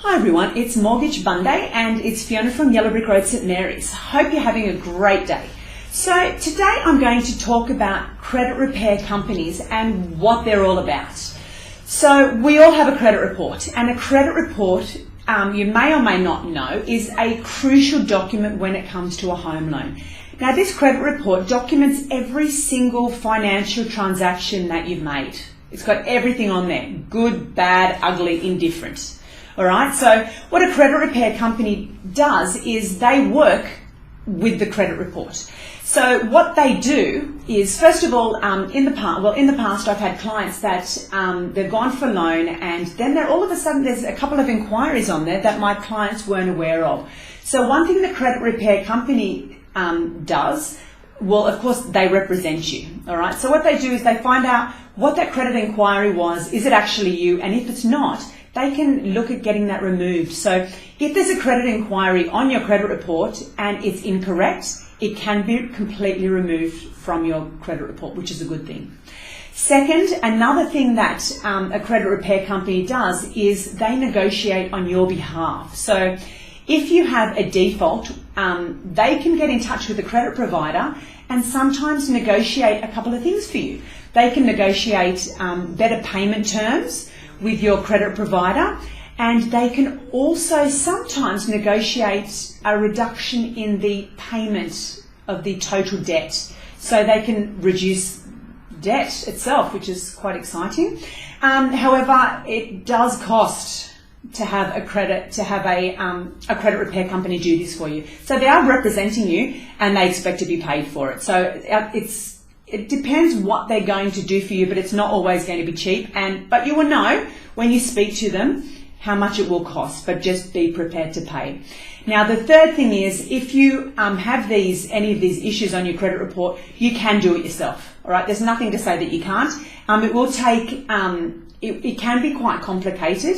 Hi everyone, it's Mortgage Monday and it's Fiona from Yellow Brick Road, St Mary's. Hope you're having a great day. So today I'm going to talk about credit repair companies and what they're all about. So we all have a credit report, and a credit report, you may or may not know, is a crucial document when it comes to a home loan. Now this credit report documents every single financial transaction that you've made. It's got everything on there, good, bad, ugly, indifferent. All right, so what a credit repair company does is they work with the credit report. So what they do is, first of all, in the past I've had clients that they've gone for a loan, and then all of a sudden there's a couple of inquiries on there that my clients weren't aware of. So one thing the credit repair company does, well, of course, they represent you, all right? So what they do is they find out what that credit inquiry was, is it actually you, and if it's not, they can look at getting that removed. So if there's a credit inquiry on your credit report and it's incorrect, it can be completely removed from your credit report, which is a good thing. Second, another thing that a credit repair company does is they negotiate on your behalf. So if you have a default, they can get in touch with the credit provider and sometimes negotiate a couple of things for you. They can negotiate better payment terms with your credit provider, and they can also sometimes negotiate a reduction in the payment of the total debt. So they can reduce debt itself, which is quite exciting. However, it does cost to have a credit repair company do this for you. So they are representing you and they expect to be paid for it. So it depends what they're going to do for you, but it's not always going to be cheap. But you will know when you speak to them how much it will cost, but just be prepared to pay. Now, the third thing is, if you have any of these issues on your credit report, you can do it yourself. All right, there's nothing to say that you can't. It will take. It can be quite complicated,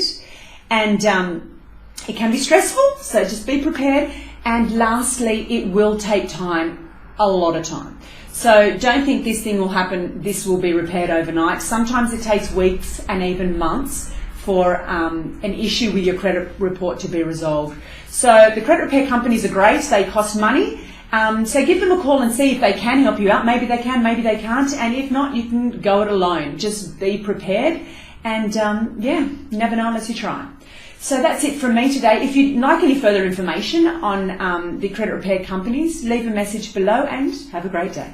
and it can be stressful. So just be prepared. And lastly, it will take time, a lot of time. So don't think this thing will happen, this will be repaired overnight. Sometimes it takes weeks and even months for an issue with your credit report to be resolved. So the credit repair companies are great, they cost money. So give them a call and see if they can help you out. Maybe they can, maybe they can't. And if not, you can go it alone. Just be prepared and you never know unless you try. So that's it from me today. If you'd like any further information on the credit repair companies, leave a message below and have a great day.